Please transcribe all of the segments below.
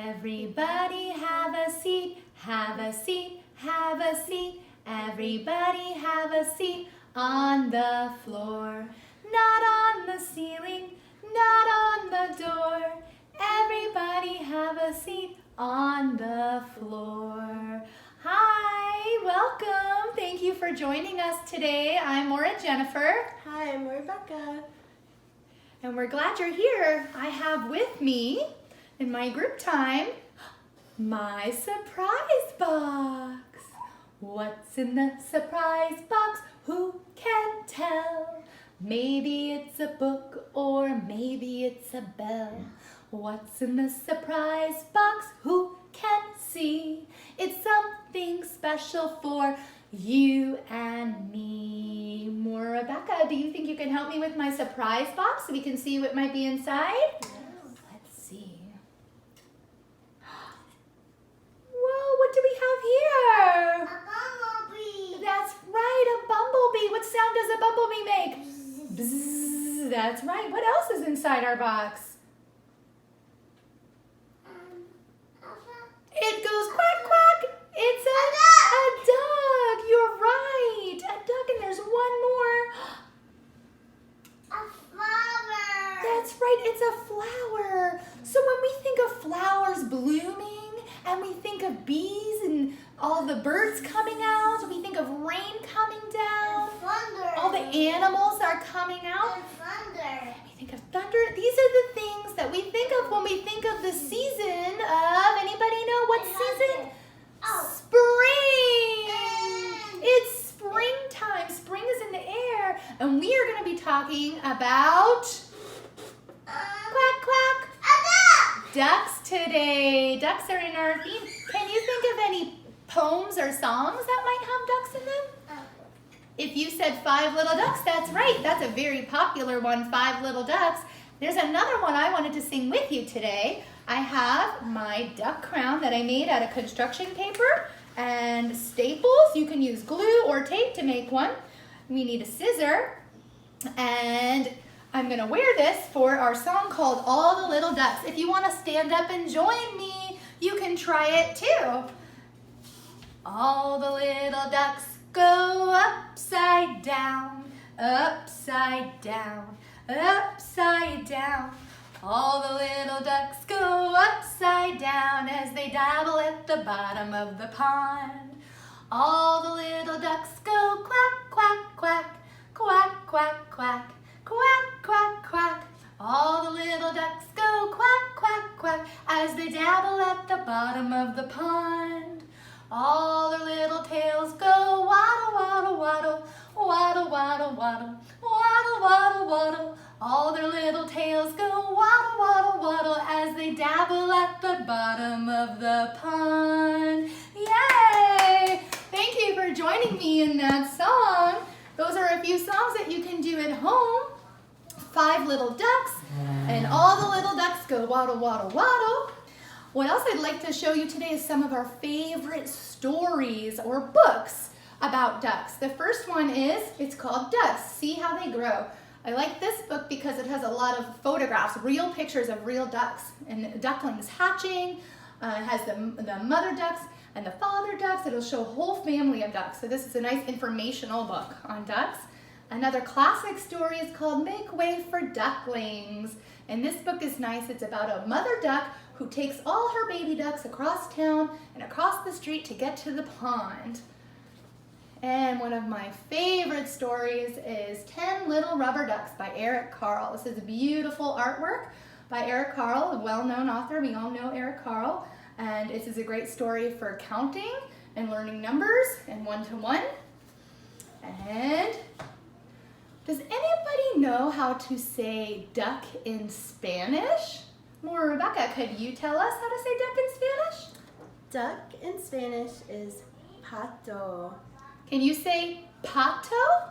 Everybody have a seat, have a seat, have a seat. Everybody have a seat on the floor. Not on the ceiling, not on the door. Everybody have a seat on the floor. Hi, welcome. Thank you for joining us today. I'm Maura Jennifer. Hi, I'm Rebecca. And we're glad you're here. I have with me in my group time my surprise box. What's in the surprise box? Who can tell? Maybe it's a book or maybe it's a bell. What's in the surprise box? Who can see? It's something special for you and me. More Rebecca, do you think you can help me with my surprise box so we can see what might be inside? Yes. Let's see. Whoa, what do we have here? A bumblebee. That's right, a bumblebee. What sound does a bumblebee make? Bzzz. That's right. What else is inside our box? It goes quack, quack. It's a duck. You're right. A duck, and there's one more. A flower. That's right, it's a flower. So when we think of flowers blooming and we think of bees and all the birds coming out, we think of rain coming down, And thunder. all the animals are coming out. And thunder. We think of thunder. These are the things that we think of when we think of the season of, anybody know what season? Oh. Spring. It's springtime. Spring is in the air, and we are going to be talking about quack, quack. A duck. Ducks today. Ducks are in our theme. Can you think of any poems or songs that might have ducks in them? If you said Five Little Ducks, that's right. That's a very popular one, Five Little Ducks. There's another one I wanted to sing with you today. I have my duck crown that I made out of construction paper and staples. You can use glue or tape to make one. We need a scissor, and I'm gonna wear this for our song called All the Little Ducks. If you wanna stand up and join me, you can try it too. All the little ducks go upside down, upside down, upside down. All the little ducks go upside down as they dabble at the bottom of the pond. All the little ducks go quack, quack, quack, quack, quack, quack, quack, quack, quack. All the little ducks go quack, quack, quack as they dabble at the bottom of the pond. All their little tails go waddle, waddle, waddle, waddle, waddle, waddle, waddle, waddle, waddle. All their little tails go waddle, waddle, waddle as they dabble at the bottom of the pond. Yay! Thank you for joining me in that song. Those are a few songs that you can do at home. Five Little Ducks, and all the little ducks go waddle, waddle, waddle. What else I'd like to show you today is some of our favorite stories or books about ducks. The first one is, it's called Ducks, See How They Grow. I like this book because it has a lot of photographs, real pictures of real ducks and ducklings hatching. It has the mother ducks and the father ducks. It'll show a whole family of ducks. So this is a nice informational book on ducks. Another classic story is called Make Way for Ducklings. And this book is nice. It's about a mother duck who takes all her baby ducks across town and across the street to get to the pond. And one of my favorite stories is 10 Little Rubber Ducks by Eric Carle. This is a beautiful artwork by Eric Carle, a well-known author. We all know Eric Carle. And this is a great story for counting and learning numbers and one-to-one. And does anybody know how to say duck in Spanish? More Rebecca, could you tell us how to say duck in Spanish? Duck in Spanish is pato. Can you say pato?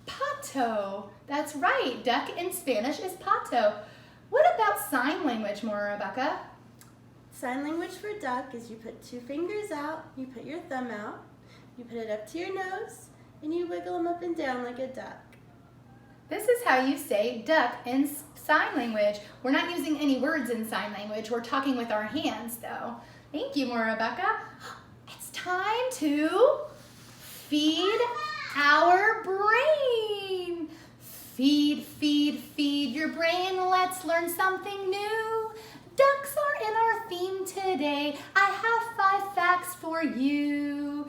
Pato. That's right. Duck in Spanish is pato. What about sign language, more Rebecca? Sign language for duck is you put two fingers out, you put your thumb out, you put it up to your nose, and you wiggle them up and down like a duck. This is how you say duck in sign language. We're not using any words in sign language. We're talking with our hands though. Thank you, Rebecca. It's time to feed our brain. Feed, feed, feed your brain. Let's learn something new. Ducks are in our theme today. I have 5 facts for you.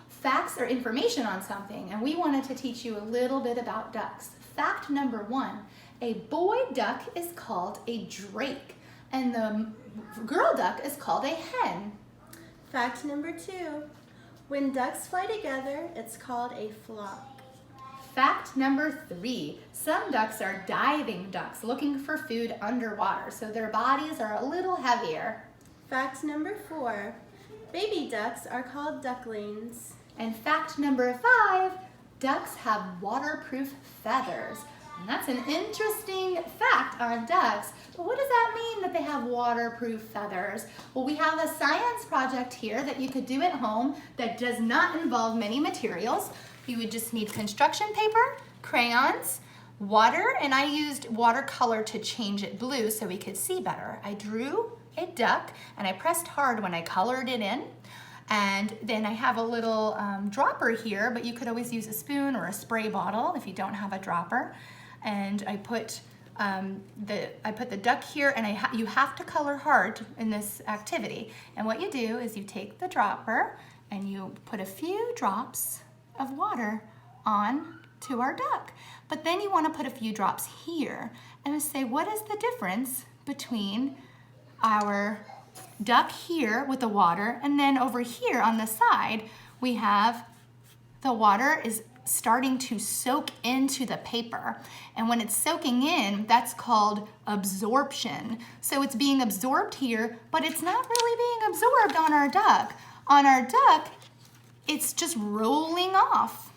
Facts are information on something, and we wanted to teach you a little bit about ducks. Fact number 1, a boy duck is called a drake, and the girl duck is called a hen. Fact number 2, when ducks fly together, it's called a flock. Fact number 3, some ducks are diving ducks looking for food underwater, so their bodies are a little heavier. Fact number 4, baby ducks are called ducklings. And fact number 5, ducks have waterproof feathers. And that's an interesting fact on ducks. But what does that mean that they have waterproof feathers? Well, we have a science project here that you could do at home that does not involve many materials. You would just need construction paper, crayons, water, and I used watercolor to change it blue so we could see better. I drew a duck and I pressed hard when I colored it in. And then I have a little dropper here, but you could always use a spoon or a spray bottle if you don't have a dropper. And I put the duck here, and you have to color hard in this activity. And what you do is you take the dropper and you put a few drops of water on to our duck. But then you want to put a few drops here and say, what is the difference between our duck here with the water, and then over here on the side we have the water is starting to soak into the paper, and when it's soaking in, that's called absorption. So it's being absorbed here, but it's not really being absorbed on our duck. On our duck, it's just rolling off.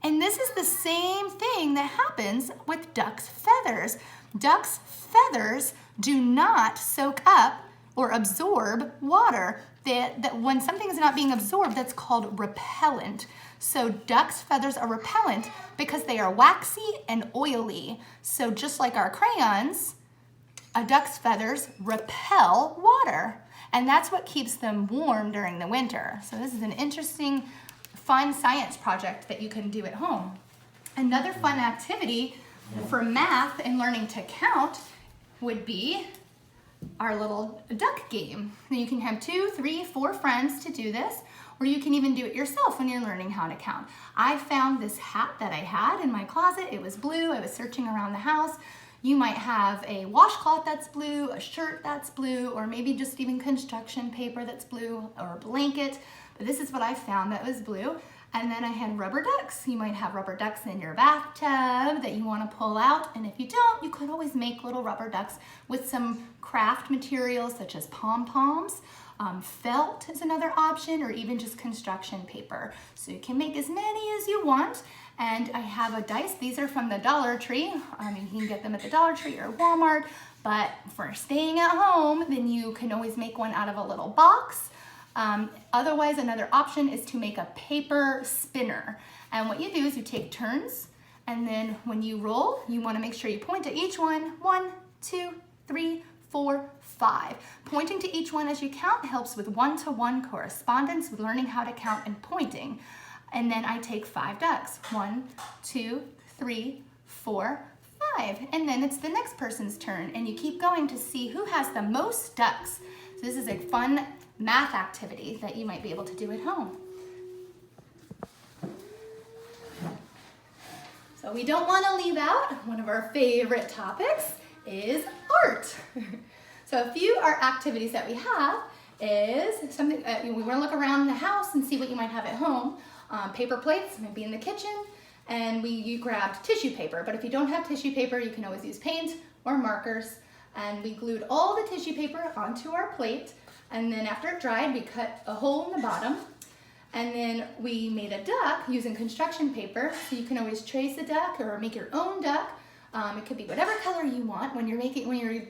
And this is the same thing that happens with ducks' feathers. Ducks' feathers do not soak up or absorb water. That when something is not being absorbed, that's called repellent. So ducks' feathers are repellent because they are waxy and oily. So just like our crayons, a duck's feathers repel water. And that's what keeps them warm during the winter. So this is an interesting, fun science project that you can do at home. Another fun activity for math and learning to count would be our little duck game. You can have 2, 3, 4 friends to do this, or you can even do it yourself when you're learning how to count. I found this hat that I had in my closet. It was blue. I was searching around the house. You might have a washcloth that's blue, a shirt that's blue, or maybe just even construction paper that's blue, or a blanket. But this is what I found that was blue. And then I had rubber ducks. You might have rubber ducks in your bathtub that you want to pull out. And if you don't, you could always make little rubber ducks with some craft materials such as pom-poms. Felt is another option, or even just construction paper. So you can make as many as you want. And I have a dice. These are from the Dollar Tree. You can get them at the Dollar Tree or Walmart. But for staying at home, then you can always make one out of a little box. Otherwise, another option is to make a paper spinner. And what you do is you take turns, and then when you roll, you want to make sure you point to each one. 1, 2, 3, 4, 5. Pointing to each one as you count helps with one-to-one correspondence with learning how to count and pointing. And then I take 5 ducks. 1, 2, 3, 4, 5. And then it's the next person's turn, and you keep going to see who has the most ducks. So this is a fun math activity that you might be able to do at home. So we don't want to leave out one of our favorite topics is art. So a few art activities that we have is something we want to look around the house and see what you might have at home. Paper plates might be in the kitchen, and you grabbed tissue paper, but if you don't have tissue paper, you can always use paint or markers. And we glued all the tissue paper onto our plate, and then after it dried, we cut a hole in the bottom, and then we made a duck using construction paper. So you can always trace a duck or make your own duck. It could be whatever color you want. When you're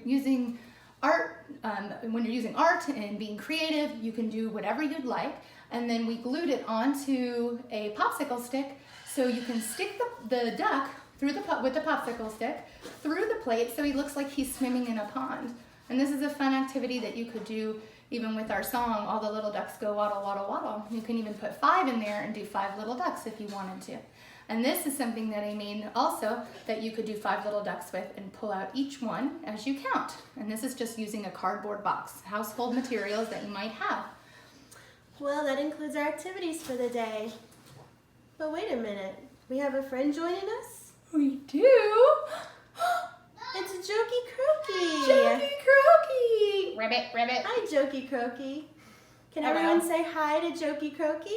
using art and being creative, you can do whatever you'd like. And then we glued it onto a popsicle stick, so you can stick the duck with the popsicle stick through the plate so he looks like he's swimming in a pond. And this is a fun activity that you could do even with our song, All the Little Ducks Go Waddle, Waddle, Waddle. You can even put 5 in there and do 5 little ducks if you wanted to. And this is something that I made also that you could do 5 little ducks with and pull out each one as you count. And this is just using a cardboard box, household materials that you might have. Well, that includes our activities for the day. But wait a minute, we have a friend joining us? We do. It's Jokey Croaky. Jokey Croaky. Ribbit, ribbit. Hi, Jokey Croaky. Can Hello. everyone say hi to Jokey Croaky?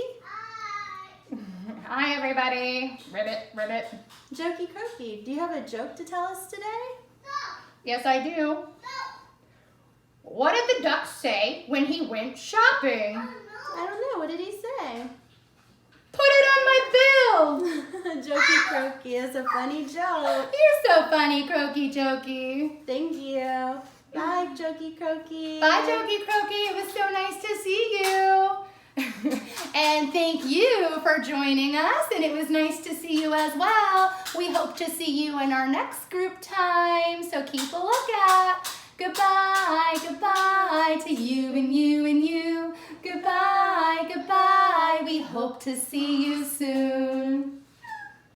Hi, everybody. Ribbit, ribbit. Jokey Croaky, do you have a joke to tell us today? Yes, I do. What did the duck say when he went shopping? I don't know. What did he say? Put it on my bill. Jokey Croaky is a funny joke. You're so funny, Croaky Jokey. Thank you. Bye, Jokey Croaky. Bye, Jokey Croaky. It was so nice to see you. And thank you for joining us, and it was nice to see you as well. We hope to see you in our next group time, so keep a lookout. Goodbye, goodbye to you and you and you. Goodbye, goodbye. We hope to see you soon.